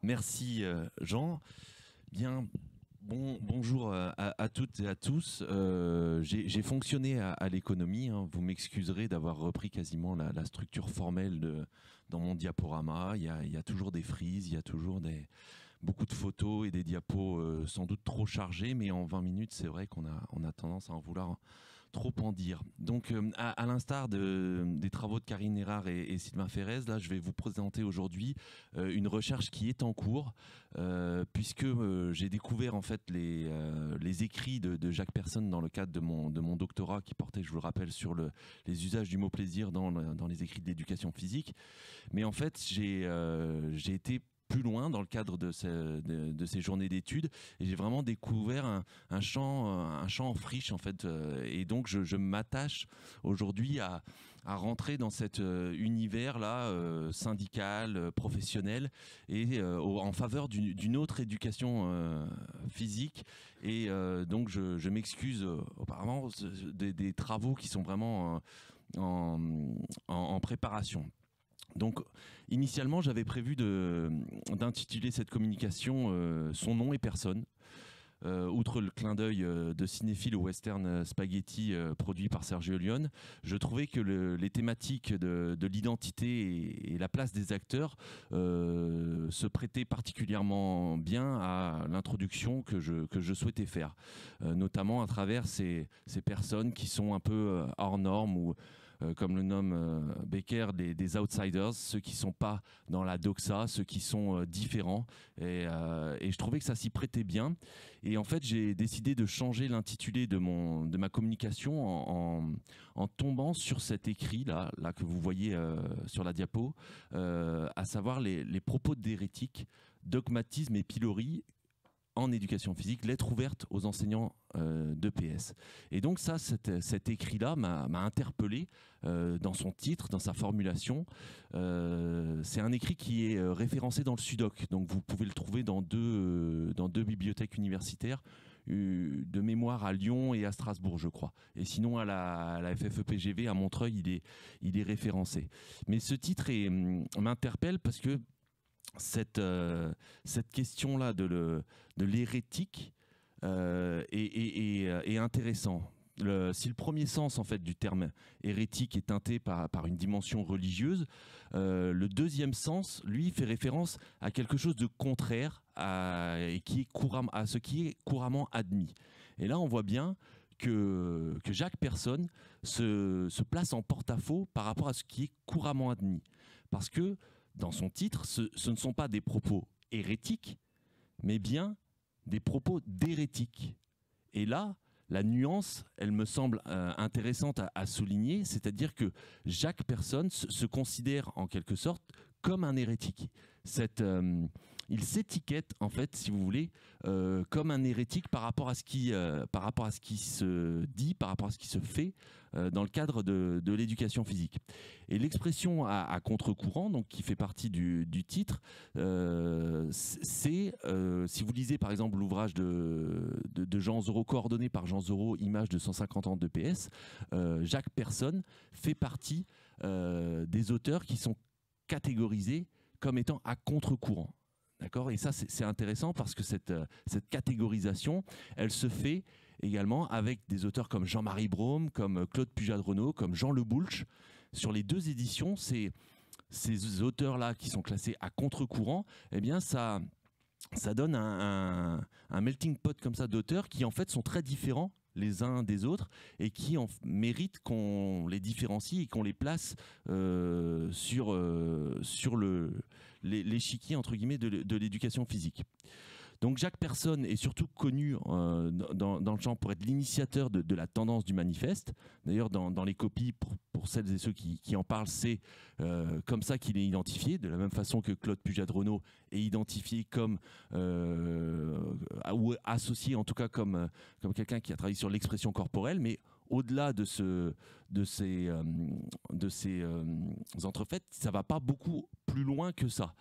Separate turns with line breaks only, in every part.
Merci Jean. Bien, bonjour à toutes et à tous. J'ai fonctionné à l'économie, hein. Vous m'excuserez d'avoir repris quasiment la structure formelle dans mon diaporama. Il y a toujours des frises, il y a toujours beaucoup de photos et des diapos sans doute trop chargés, mais en 20 minutes, c'est vrai qu'on a tendance à en vouloir trop en dire. Donc, à l'instar des travaux de Karine Erard et Sylvain Ferrez, là, je vais vous présenter aujourd'hui une recherche qui est en cours, puisque j'ai découvert en fait les écrits de Jacques Persson dans le cadre de mon doctorat qui portait, je vous le rappelle, sur les usages du mot plaisir dans les écrits de l'éducation physique. Mais en fait, j'ai été plus loin dans le cadre de ces journées d'études et j'ai vraiment découvert un champ en friche en fait, et donc je m'attache aujourd'hui à rentrer dans cet univers là syndical, professionnel et en faveur d'une autre éducation physique et donc je m'excuse auparavant des travaux qui sont vraiment en préparation. Donc, initialement, j'avais prévu d'intituler cette communication Son nom et personne. Outre le clin d'œil de cinéphile au western spaghetti produit par Sergio Leone, je trouvais que les thématiques de l'identité et la place des acteurs se prêtaient particulièrement bien à l'introduction que je souhaitais faire, notamment à travers ces personnes qui sont un peu hors normes ou comme le nomme Becker, des outsiders, ceux qui ne sont pas dans la doxa, ceux qui sont différents. Et je trouvais que ça s'y prêtait bien. Et en fait, j'ai décidé de changer l'intitulé de ma communication en tombant sur cet écrit là que vous voyez sur la diapo, à savoir les propos d'hérétique, dogmatisme et pilori en éducation physique, lettre ouverte aux enseignants d'EPS. Et donc ça, cet écrit-là m'a interpellé dans son titre, dans sa formulation. C'est un écrit qui est référencé dans le SUDOC, donc vous pouvez le trouver dans deux bibliothèques universitaires, de mémoire à Lyon et à Strasbourg, je crois. Et sinon, à la FFEPGV, à Montreuil, il est référencé. Mais ce titre m'interpelle parce que cette question-là de l'hérétique est intéressant. Si le premier sens en fait du terme hérétique est teinté par une dimension religieuse, le deuxième sens, lui, fait référence à quelque chose de contraire à ce qui est couramment admis. Et là, on voit bien que Jacques Persson se place en porte-à-faux par rapport à ce qui est couramment admis. Parce que dans son titre, ce ne sont pas des propos hérétiques, mais bien des propos d'hérétiques. Et là, la nuance, elle me semble intéressante à souligner, c'est-à-dire que Jacques Persson se considère en quelque sorte comme un hérétique. Il s'étiquette, en fait, si vous voulez, comme un hérétique par rapport à ce qui se dit, par rapport à ce qui se fait dans le cadre de l'éducation physique. Et l'expression à contre-courant, donc qui fait partie du titre, c'est, si vous lisez par exemple l'ouvrage de Jean Zoro, coordonné par Jean Zoro, Images de 150 ans d'EPS, Jacques Persson fait partie des auteurs qui sont catégorisés comme étant à contre-courant. D'accord ? Et ça, c'est intéressant parce que cette catégorisation, elle se fait également avec des auteurs comme Jean-Marie Brome, comme Claude Pujade-Renaud, comme Jean Le Boulch. Sur les deux éditions, ces auteurs-là qui sont classés à contre-courant, eh bien, ça donne un melting pot comme ça d'auteurs qui, en fait, sont très différents les uns des autres et qui méritent qu'on les différencie et qu'on les place sur l'échiquier entre guillemets de l'éducation physique. Donc Jacques Persson est surtout connu dans le champ pour être l'initiateur de la tendance du manifeste. D'ailleurs, dans les copies, pour celles et ceux qui en parlent, c'est comme ça qu'il est identifié, de la même façon que Claude Pujade-Renaud est identifié comme, ou associé en tout cas comme quelqu'un qui a travaillé sur l'expression corporelle, mais au-delà de ces entrefaites, ça ne va pas beaucoup plus loin que ça.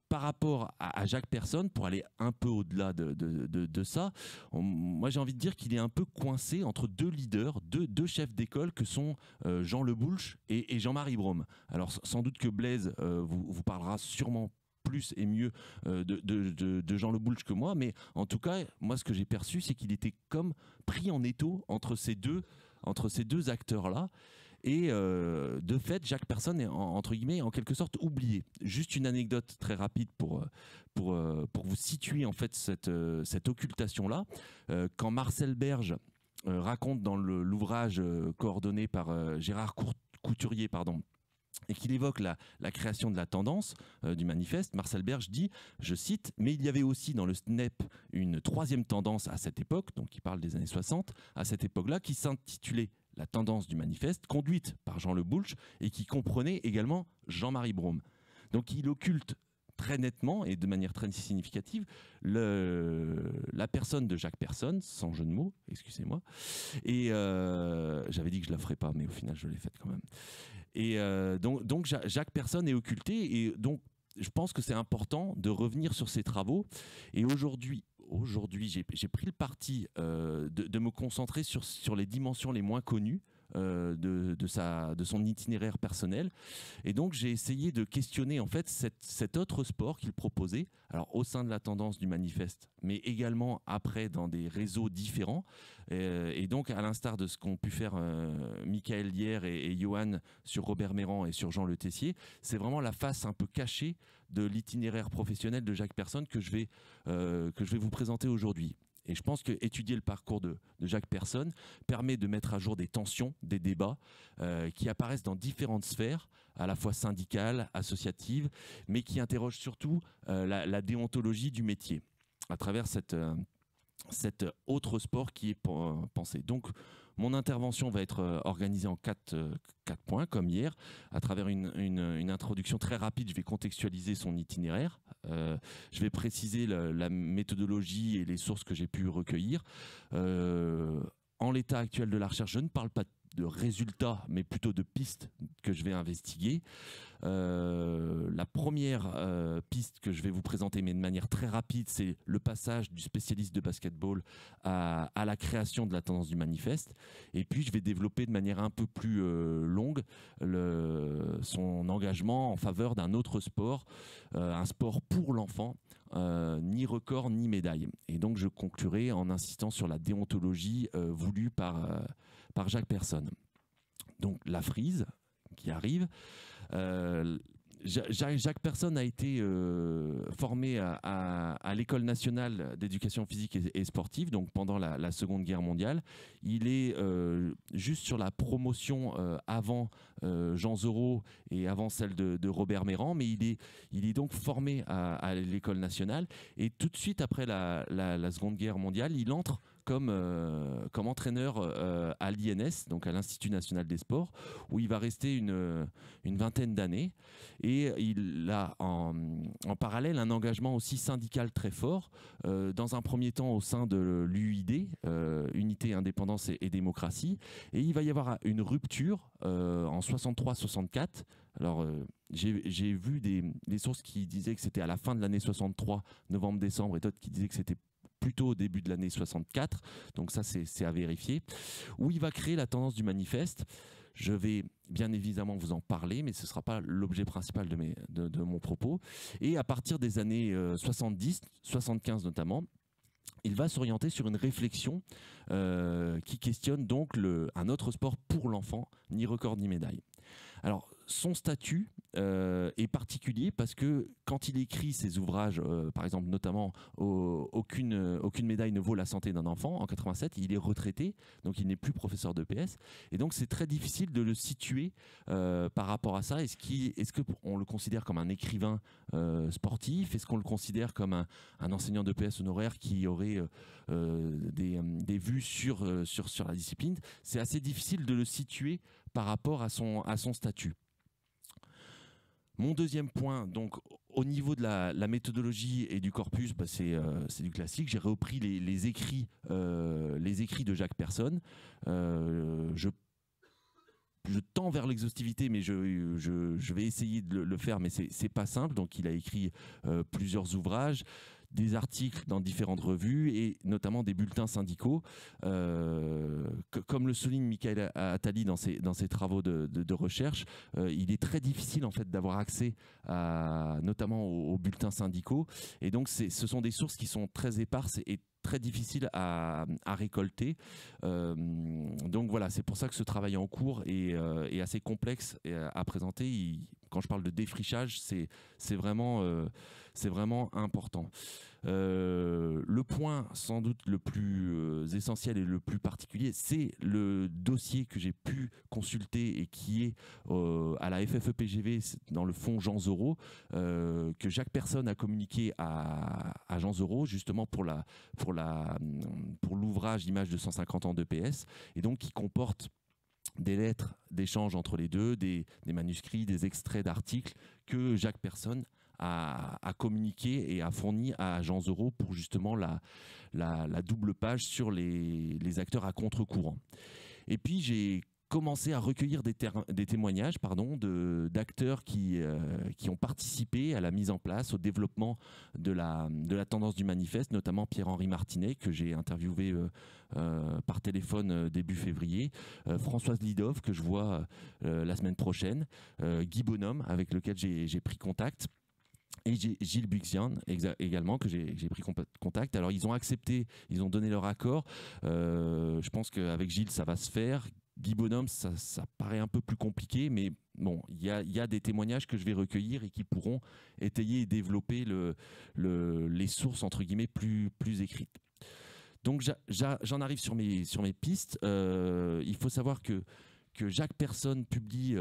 par rapport à Jacques Persson, pour aller un peu au-delà de ça, moi j'ai envie de dire qu'il est un peu coincé entre deux leaders, deux chefs d'école que sont Jean Le Boulch et Jean-Marie Brome. Alors sans doute que Blaise vous parlera sûrement plus et mieux de Jean Le Boulch que moi, mais en tout cas, moi ce que j'ai perçu, c'est qu'il était comme pris en étau entre ces deux acteurs-là. Et de fait, Jacques Persson est entre guillemets en quelque sorte oublié. Juste une anecdote très rapide pour vous situer en fait cette occultation-là. Quand Marcel Berge raconte dans l'ouvrage coordonné par Gérard Couturier, pardon, et qu'il évoque la création de la tendance du manifeste, Marcel Berge dit, je cite, « Mais il y avait aussi dans le SNEP une troisième tendance à cette époque, donc il parle des années 60, à cette époque-là, qui s'intitulait la tendance du manifeste, conduite par Jean Le Boulch et qui comprenait également Jean-Marie Brome. » Donc il occulte très nettement et de manière très significative la personne de Jacques Persson, sans jeu de mots, excusez-moi. Et j'avais dit que je ne la ferais pas, mais au final je l'ai faite quand même. Et donc Jacques Persson est occulté, et donc je pense que c'est important de revenir sur ses travaux. Et aujourd'hui, j'ai pris le parti de me concentrer sur les dimensions les moins connues de son itinéraire personnel. Et donc j'ai essayé de questionner en fait cet autre sport qu'il proposait, alors au sein de la tendance du manifeste, mais également après dans des réseaux différents. Et donc à l'instar de ce qu'ont pu faire Michael Hier et Johan sur Robert Méran et sur Jean Le Tessier, c'est vraiment la face un peu cachée de l'itinéraire professionnel de Jacques Persson que je vais vous présenter aujourd'hui. Et je pense qu'étudier le parcours de Jacques Persson permet de mettre à jour des tensions, des débats qui apparaissent dans différentes sphères, à la fois syndicales, associatives, mais qui interrogent surtout la déontologie du métier à travers cet autre sport qui est pensé. Donc, mon intervention va être organisée en quatre points, comme hier. À travers une introduction très rapide, je vais contextualiser son itinéraire. Je vais préciser la méthodologie et les sources que j'ai pu recueillir. En l'état actuel de la recherche, je ne parle pas de résultats, mais plutôt de pistes que je vais investiguer. La première piste que je vais vous présenter, mais de manière très rapide, c'est le passage du spécialiste de basketball à la création de la tendance du manifeste. Et puis, je vais développer de manière un peu plus longue son engagement en faveur d'un autre sport, un sport pour l'enfant, ni record ni médaille. Et donc, je conclurai en insistant sur la déontologie voulue par Jacques Persson. Donc, la frise qui arrive. Jacques Persson a été formé à l'École nationale d'éducation physique et sportive, donc pendant la Seconde Guerre mondiale. Il est juste sur la promotion avant Jean Zorot et avant celle de Robert Méran, mais il est donc formé à l'École nationale. Et tout de suite après la Seconde Guerre mondiale, il entre comme entraîneur à l'INS, donc à l'Institut national des sports, où il va rester une vingtaine d'années. Et il a en parallèle un engagement aussi syndical très fort, dans un premier temps au sein de l'UID, Unité, Indépendance et Démocratie. Et il va y avoir une rupture en 63-64. Alors, j'ai vu des sources qui disaient que c'était à la fin de l'année 63, novembre-décembre, et d'autres qui disaient que c'était plutôt au début de l'année 64, donc ça c'est à vérifier, où il va créer la tendance du manifeste. Je vais bien évidemment vous en parler, mais ce ne sera pas l'objet principal de mon propos. Et à partir des années 70, 75 notamment, il va s'orienter sur une réflexion qui questionne donc un autre sport pour l'enfant, ni record ni médaille. Alors, son statut est particulier parce que quand il écrit ses ouvrages, par exemple notamment aucune médaille ne vaut la santé d'un enfant, en 87, il est retraité, donc il n'est plus professeur d'EPS, et donc c'est très difficile de le situer par rapport à ça. Est-ce qu'on le considère comme un écrivain sportif? Est-ce qu'on le considère comme un enseignant d'EPS honoraire qui aurait des vues sur la discipline? C'est assez difficile de le situer par rapport à son statut. Mon deuxième point, donc au niveau de la méthodologie et du corpus, c'est du classique. J'ai repris les écrits de Jacques Persson. Je je tends vers l'exhaustivité, mais je vais essayer de le faire, mais c'est pas simple. Donc, il a écrit plusieurs ouvrages, des articles dans différentes revues et notamment des bulletins syndicaux. Comme le souligne Michael Attali dans ses travaux de recherche, il est très difficile en fait d'avoir accès notamment aux bulletins syndicaux. Et donc, ce sont des sources qui sont très éparses et très difficiles à récolter. Donc voilà, c'est pour ça que ce travail en cours est assez complexe à présenter. Quand je parle de défrichage, c'est vraiment important. Le point sans doute le plus essentiel et le plus particulier, c'est le dossier que j'ai pu consulter et qui est à la FFEPGV dans le fonds Jean Zoro, que Jacques Persson a communiqué à Jean Zoro justement pour l'ouvrage Images de 150 ans d'EPS, et donc qui comporte des lettres d'échange entre les deux, des manuscrits, des extraits d'articles que Jacques Persson a communiqué et a fourni à Jean Zoro pour justement la double page sur les acteurs à contre-courant. Et puis j'ai commencé à recueillir des témoignages d'acteurs qui ont participé à la mise en place, au développement de la tendance du manifeste, notamment Pierre-Henri Martinet, que j'ai interviewé par téléphone début février, Françoise Lidov, que je vois la semaine prochaine, Guy Bonhomme, avec lequel j'ai pris contact, et Gilles Buxian également, que j'ai pris contact. Alors ils ont accepté, ils ont donné leur accord. Je pense qu'avec Gilles ça va se faire. Guy Bonhomme, ça paraît un peu plus compliqué, mais bon, il y a des témoignages que je vais recueillir et qui pourront étayer et développer les sources entre guillemets plus écrites. Donc j'en arrive sur mes pistes. Il faut savoir que Jacques Persson publie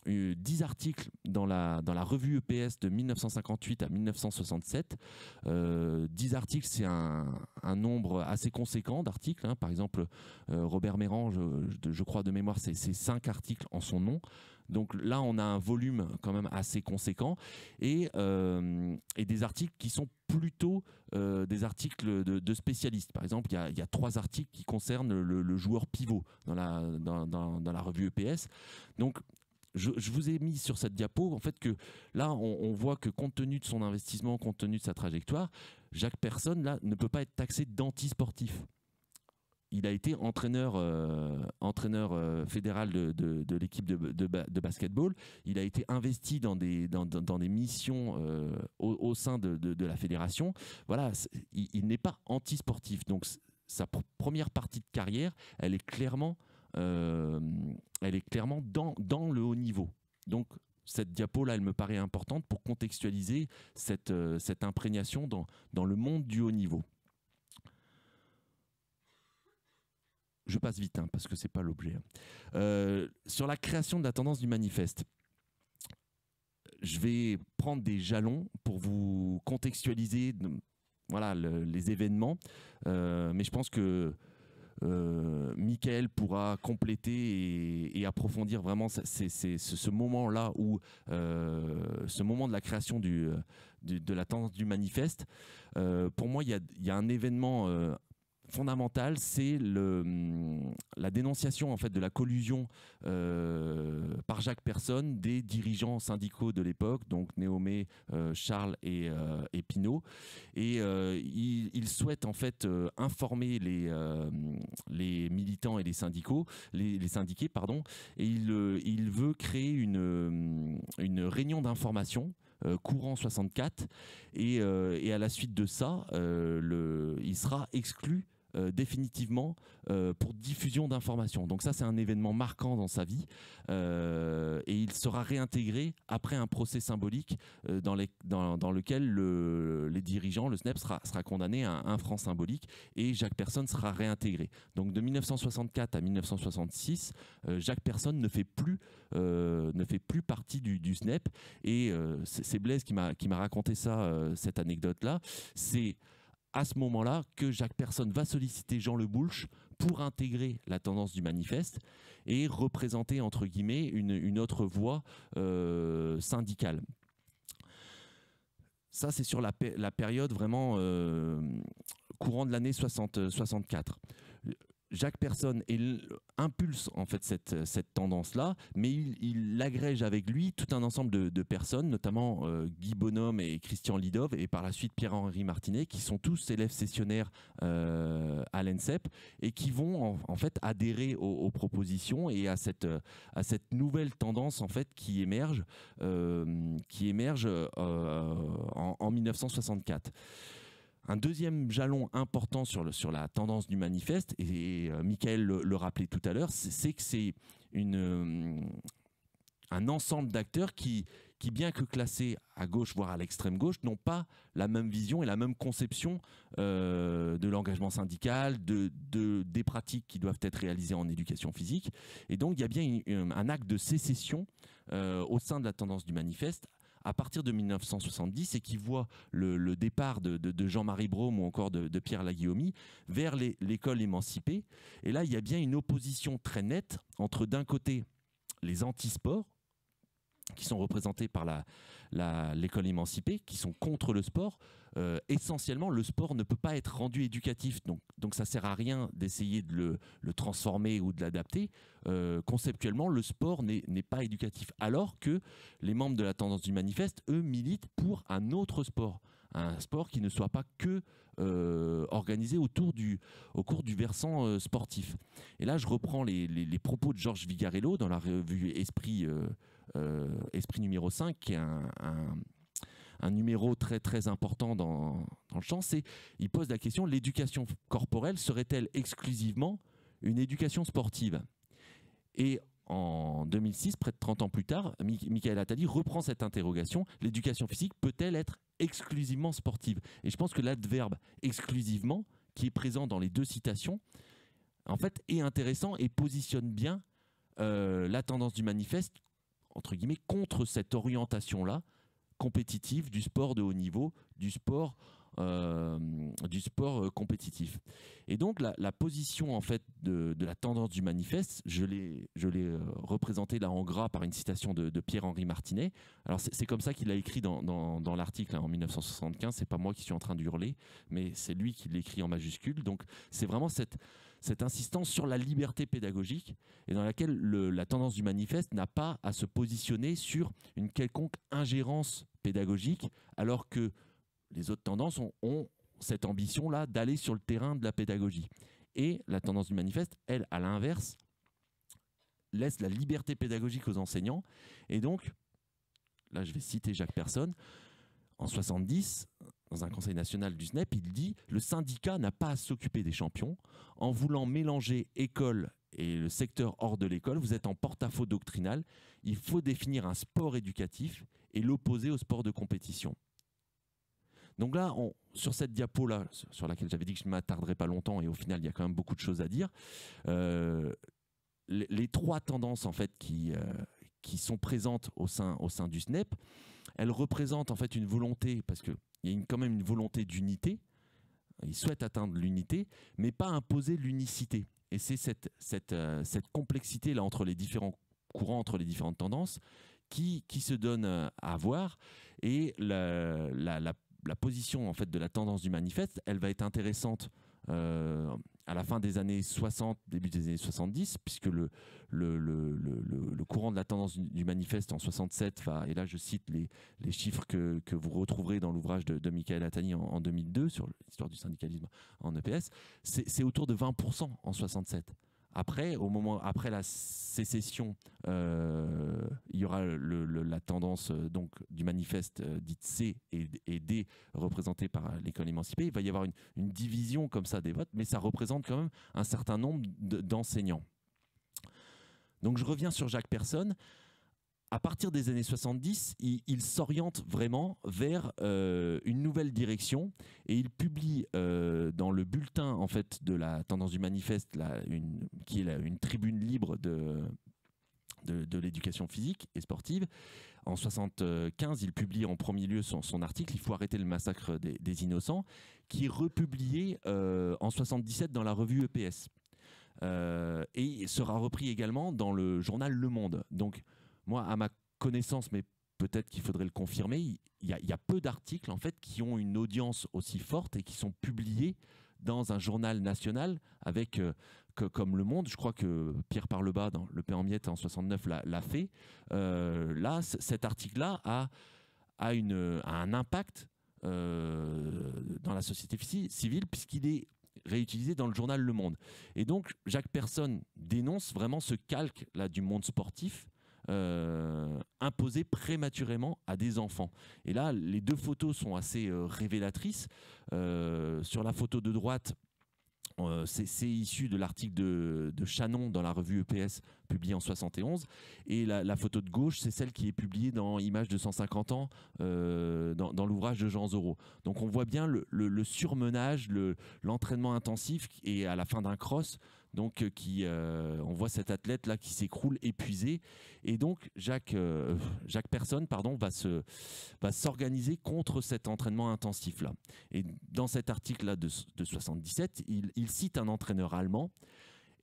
10 articles dans la revue EPS de 1958 à 1967. 10 articles, c'est un nombre assez conséquent d'articles. Par exemple, Robert Méran, je crois de mémoire, c'est 5 articles en son nom. Donc là, on a un volume quand même assez conséquent et des articles qui sont plutôt des articles de spécialistes. Par exemple, il y a 3 articles qui concernent le joueur pivot dans la revue EPS. Donc, je vous ai mis sur cette diapo en fait que là, on voit que compte tenu de son investissement, compte tenu de sa trajectoire, Jacques Persson là ne peut pas être taxé d'anti-sportif. Il a été entraîneur fédéral de l'équipe de basketball. Il a été investi dans des missions au sein de la fédération. Voilà, il n'est pas anti-sportif. Donc sa première partie de carrière, elle est clairement dans le haut niveau. Donc cette diapo-là, elle me paraît importante pour contextualiser cette imprégnation dans le monde du haut niveau. Je passe vite, parce que ce n'est pas l'objet. Sur la création de la tendance du manifeste, je vais prendre des jalons pour vous contextualiser les événements. Mais je pense que Michael pourra compléter et approfondir vraiment ce moment-là où ce moment de la création de la tendance du manifeste. Pour moi, il y a un événement fondamental, c'est la dénonciation en fait de la collusion par Jacques Persson des dirigeants syndicaux de l'époque, donc Néomé, Charles et Pinault, et il souhaite en fait informer les militants et les syndiqués, pardon, et il veut créer une réunion d'information courant 64 et à la suite de ça il sera exclu définitivement pour diffusion d'informations. Donc ça, c'est un événement marquant dans sa vie et il sera réintégré après un procès symbolique dans lequel les dirigeants, le SNEP sera condamné à 1 franc symbolique et Jacques Persson sera réintégré. Donc de 1964 à 1966, Jacques Persson ne fait plus partie du SNEP et c'est Blaise qui m'a raconté cette anecdote-là. C'est à ce moment-là que Jacques Persson va solliciter Jean Le Boulch pour intégrer la tendance du manifeste et représenter, entre guillemets, une autre voie syndicale. Ça, c'est sur la période vraiment courant de l'année 64. Jacques Persson impulse en fait cette tendance-là, mais il agrège avec lui tout un ensemble de personnes, notamment Guy Bonhomme et Christian Lidov, et par la suite Pierre-Henri Martinet, qui sont tous élèves sessionnaires à l'ENSEP et qui vont en fait adhérer aux propositions et à cette nouvelle tendance en fait qui émerge en 1964. Un deuxième jalon important sur la tendance du manifeste, et Michael le rappelait tout à l'heure, c'est que c'est un ensemble d'acteurs qui, bien que classés à gauche, voire à l'extrême gauche, n'ont pas la même vision et la même conception de l'engagement syndical, des pratiques qui doivent être réalisées en éducation physique. Et donc, il y a bien un acte de sécession au sein de la tendance du manifeste, à partir de 1970, et qui voit le départ de Jean-Marie Brome ou encore de Pierre Laguillaumy vers l'école émancipée. Et là, il y a bien une opposition très nette entre, d'un côté, les antisports, qui sont représentés par l'école émancipée, qui sont contre le sport. Essentiellement, le sport ne peut pas être rendu éducatif, donc ça ne sert à rien d'essayer de le transformer ou de l'adapter. Conceptuellement, le sport n'est pas éducatif, alors que les membres de la tendance du manifeste, eux, militent pour un autre sport, un sport qui ne soit pas que organisé au cours du versant sportif. Et là, je reprends les propos de Georges Vigarello dans la revue Esprit numéro 5, qui est un numéro très, très important dans le champ. Il pose la question: l'éducation corporelle serait-elle exclusivement une éducation sportive? Et en 2006, près de 30 ans plus tard, Michael Attali reprend cette interrogation: l'éducation physique peut-elle être exclusivement sportive? Et je pense que l'adverbe exclusivement, qui est présent dans les deux citations, en fait, est intéressant et positionne bien la tendance du manifeste, entre guillemets, contre cette orientation-là compétitive du sport de haut niveau, du sport compétitif. Et donc la position en fait de la tendance du manifeste, je l'ai représentée là en gras par une citation de Pierre-Henri Martinet. Alors c'est comme ça qu'il a écrit dans l'article en 1975. C'est pas moi qui suis en train d'hurler, mais c'est lui qui l'écrit en majuscule. Donc c'est vraiment cette insistance sur la liberté pédagogique, et dans laquelle la tendance du manifeste n'a pas à se positionner sur une quelconque ingérence pédagogique, alors que les autres tendances ont cette ambition-là d'aller sur le terrain de la pédagogie. Et la tendance du manifeste, elle, à l'inverse, laisse la liberté pédagogique aux enseignants. Et donc, là je vais citer Jacques Persson, en 70, dans un conseil national du SNEP, il dit: le syndicat n'a pas à s'occuper des champions. En voulant mélanger école et le secteur hors de l'école, vous êtes en porte-à-faux doctrinal. Il faut définir un sport éducatif et l'opposer au sport de compétition. Donc là, sur cette diapo-là, sur laquelle j'avais dit que je ne m'attarderais pas longtemps, et au final, il y a quand même beaucoup de choses à dire, les trois tendances en fait, qui sont présentes au sein du SNEP, elles représentent en fait une volonté, parce qu'il y a quand même une volonté d'unité. Ils souhaitent atteindre l'unité, mais pas imposer l'unicité. Et c'est cette complexité-là entre les différents courants, entre les différentes tendances, qui se donne à voir. Et la position en fait, de la tendance du manifeste, elle va être intéressante à la fin des années 60, début des années 70, puisque le courant de la tendance du manifeste en 67 va, et là je cite les chiffres que vous retrouverez dans l'ouvrage de Michael Attali en 2002 sur l'histoire du syndicalisme en EPS, c'est autour de 20% en 67. Après, après la sécession, il y aura la tendance donc, du manifeste dite C et D, représentée par l'école émancipée. Il va y avoir une division comme ça des votes, mais ça représente quand même un certain nombre d'enseignants. Donc je reviens sur Jacques Persson. À partir des années 70, il s'oriente vraiment vers une nouvelle direction, et il publie dans le bulletin en fait, de la tendance du manifeste, qui est une tribune libre de l'éducation physique et sportive. En 75, il publie en premier lieu son article « Il faut arrêter le massacre des innocents », qui est republié en 77 dans la revue EPS. Et sera repris également dans le journal Le Monde. Donc, moi, à ma connaissance, mais peut-être qu'il faudrait le confirmer, il y a peu d'articles en fait qui ont une audience aussi forte et qui sont publiés dans un journal national avec comme Le Monde. Je crois que Pierre Parlebas dans Le Pain en miettes en 69 l'a fait. Là, cet article-là a un impact dans la société civile puisqu'il est réutilisé dans le journal Le Monde. Et donc, Jacques Persson dénonce vraiment ce calque là, du monde sportif imposé prématurément à des enfants. Et là, les deux photos sont assez révélatrices. Sur la photo de droite, c'est issu de l'article de Chanon dans la revue EPS publié en 71, et la photo de gauche, c'est celle qui est publiée dans Images de 150 ans dans l'ouvrage de Jean Zorro. Donc on voit bien le surmenage, l'entraînement intensif, et à la fin d'un cross, donc on voit cet athlète là qui s'écroule épuisé, et donc Jacques Persson va s'organiser contre cet entraînement intensif là. Et dans cet article là de 77, il cite un entraîneur allemand.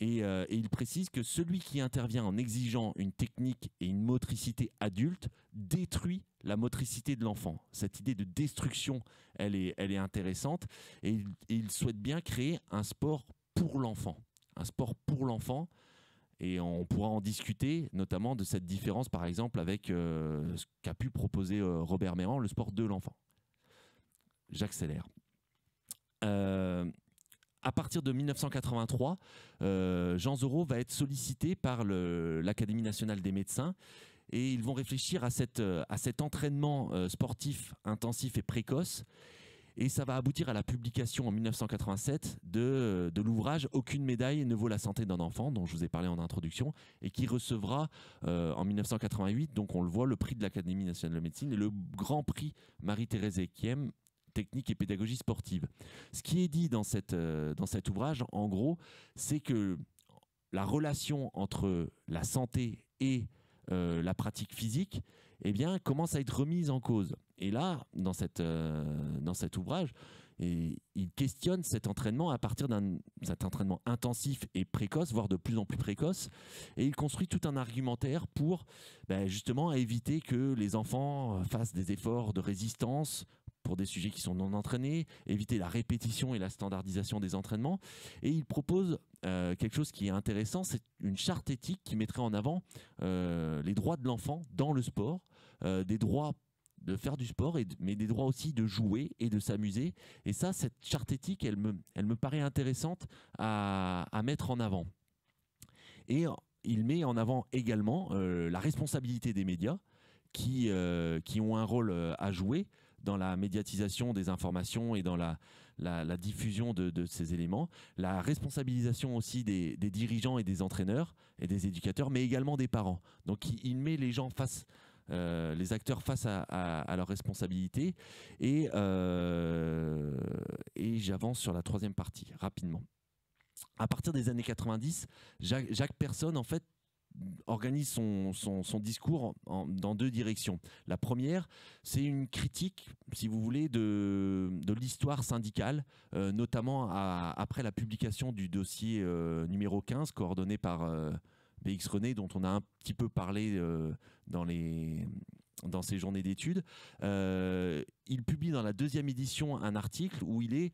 Et il précise que celui qui intervient en exigeant une technique et une motricité adulte détruit la motricité de l'enfant. Cette idée de destruction, elle est intéressante. Et il souhaite bien créer un sport pour l'enfant. Un sport pour l'enfant. Et on pourra en discuter, notamment de cette différence, par exemple, avec ce qu'a pu proposer Robert Méran, le sport de l'enfant. J'accélère. À partir de 1983, Jean Zorro va être sollicité par l'Académie nationale des médecins, et ils vont réfléchir à cet entraînement sportif intensif et précoce, et ça va aboutir à la publication en 1987 de l'ouvrage « Aucune médaille ne vaut la santé d'un enfant » dont je vous ai parlé en introduction, et qui recevra en 1988, donc on le voit, le prix de l'Académie nationale de médecine et le grand prix Marie-Thérèse Ekiem, technique et pédagogie sportive. Ce qui est dit dans cet ouvrage, en gros, c'est que la relation entre la santé et la pratique physique, eh bien, commence à être remise en cause. Et là, dans cet ouvrage, il questionne cet entraînement à partir cet entraînement intensif et précoce, voire de plus en plus précoce, et il construit tout un argumentaire pour justement éviter que les enfants fassent des efforts de résistance pour des sujets qui sont non entraînés, éviter la répétition et la standardisation des entraînements. Et il propose quelque chose qui est intéressant, c'est une charte éthique qui mettrait en avant les droits de l'enfant dans le sport, des droits de faire du sport, mais des droits aussi de jouer et de s'amuser. Et ça, cette charte éthique, elle me paraît intéressante à mettre en avant. Et il met en avant également la responsabilité des médias qui ont un rôle à jouer dans la médiatisation des informations et dans la diffusion de ces éléments, la responsabilisation aussi des dirigeants et des entraîneurs et des éducateurs, mais également des parents. Donc il met les gens les acteurs face à leurs responsabilités, et j'avance sur la troisième partie rapidement. À partir des années 90, Jacques Persson en fait organise son discours dans deux directions. La première, c'est une critique, si vous voulez, de l'histoire syndicale, notamment après la publication du dossier numéro 15, coordonné par BX René, dont on a un petit peu parlé dans ces journées d'études. Il publie dans la deuxième édition un article où il est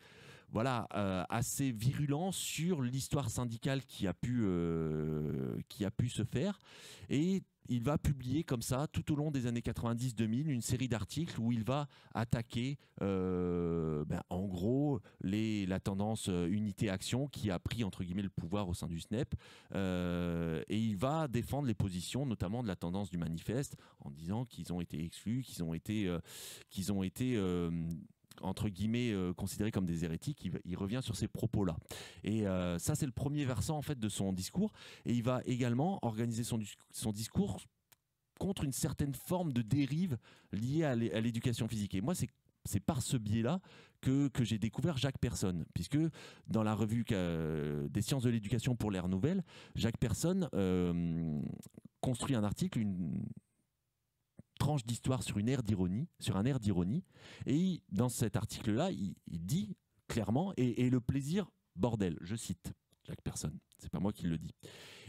assez virulent sur l'histoire syndicale qui a pu se faire, et il va publier comme ça tout au long des années 90-2000 une série d'articles où il va attaquer en gros la tendance unité-action qui a pris entre guillemets le pouvoir au sein du SNEP, et il va défendre les positions notamment de la tendance du manifeste en disant qu'ils ont été exclus, qu'ils ont été entre guillemets considérés comme des hérétiques. Il revient sur ces propos-là. Et ça, c'est le premier versant en fait de son discours. Et il va également organiser son discours contre une certaine forme de dérive liée à l'éducation physique. Et moi, c'est par ce biais-là que j'ai découvert Jacques Persson, puisque dans la revue des sciences de l'éducation pour l'ère nouvelle, Jacques Persson construit un article, une tranche d'histoire sur un air d'ironie, et dans cet article-là, il dit clairement et le plaisir, bordel, je cite Jacques Persson, c'est pas moi qui le dis.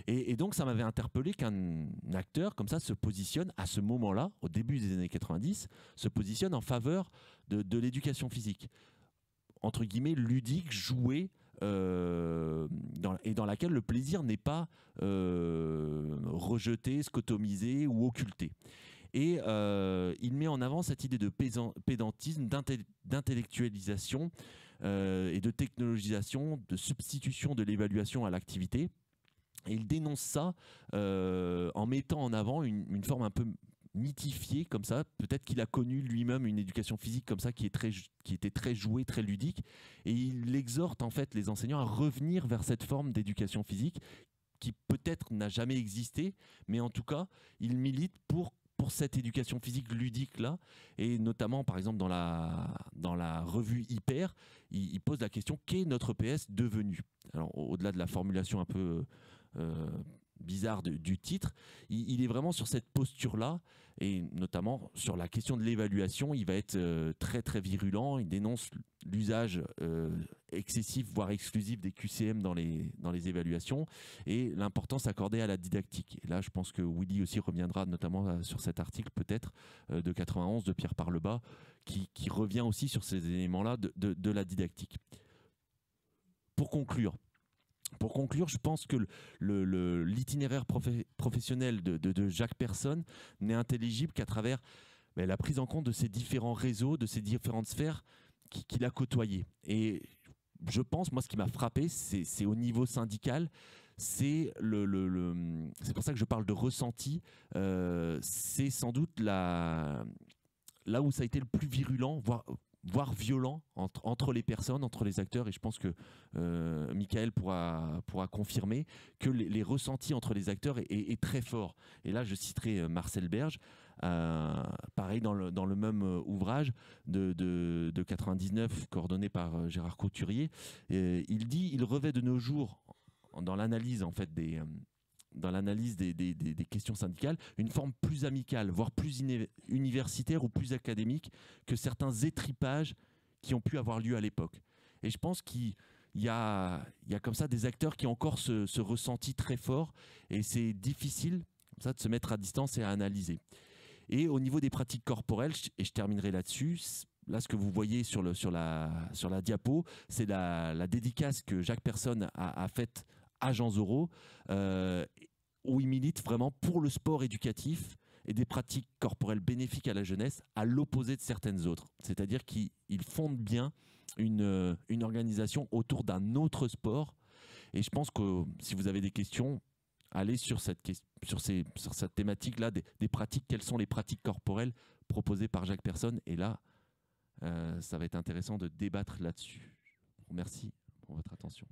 Et donc ça m'avait interpellé qu'un acteur comme ça se positionne à ce moment-là, au début des années 90, se positionne en faveur de l'éducation physique. entre guillemets, ludique, jouée, et dans laquelle le plaisir n'est pas rejeté, scotomisé ou occulté. Et il met en avant cette idée de pédantisme, d'intellectualisation et de technologisation, de substitution de l'évaluation à l'activité. Et il dénonce ça en mettant en avant une forme un peu mythifiée comme ça. Peut-être qu'il a connu lui-même une éducation physique comme ça qui était très jouée, très ludique. Et il exhorte en fait les enseignants à revenir vers cette forme d'éducation physique qui peut-être n'a jamais existé, mais en tout cas, il milite pour cette éducation physique ludique-là, et notamment, par exemple, dans la revue Hyper, il pose la question: qu'est notre PS devenu? Alors, au-delà de la formulation un peu bizarre du titre, il est vraiment sur cette posture-là, et notamment sur la question de l'évaluation, il va être très très virulent. Il dénonce l'usage excessif, voire exclusif des QCM dans les évaluations, et l'importance accordée à la didactique. Et là, je pense que Willy aussi reviendra notamment sur cet article peut-être de 91 de Pierre Parlebas, qui revient aussi sur ces éléments-là de la didactique. Pour conclure, je pense que l'itinéraire professionnel de Jacques Persson n'est intelligible qu'à travers la prise en compte de ces différents réseaux, de ces différentes sphères qu'il a côtoyées. Et je pense, moi, ce qui m'a frappé, c'est au niveau syndical. C'est pour ça que je parle de ressenti. C'est sans doute là où ça a été le plus virulent, voire violent entre les personnes, entre les acteurs. Et je pense que Michael pourra confirmer que les ressentis entre les acteurs est très fort. Et là, je citerai Marcel Berge, pareil dans le même ouvrage de 99, coordonné par Gérard Couturier. Il dit: il revêt de nos jours, dans l'analyse en fait des questions syndicales, une forme plus amicale, voire plus universitaire ou plus académique que certains étripages qui ont pu avoir lieu à l'époque. Et je pense qu'il y a comme ça des acteurs qui ont encore ce ressenti très fort, et c'est difficile comme ça de se mettre à distance et à analyser. Et au niveau des pratiques corporelles, et je terminerai là-dessus, là, ce que vous voyez sur la diapo, c'est la dédicace que Jacques Persson a faite à Jean Zoro, où il milite vraiment pour le sport éducatif et des pratiques corporelles bénéfiques à la jeunesse, à l'opposé de certaines autres. C'est-à-dire qu'il fonde bien une organisation autour d'un autre sport. Et je pense que si vous avez des questions, allez sur cette thématique-là, des pratiques. Quelles sont les pratiques corporelles proposées par Jacques Persson? Et là, ça va être intéressant de débattre là-dessus. Merci pour votre attention.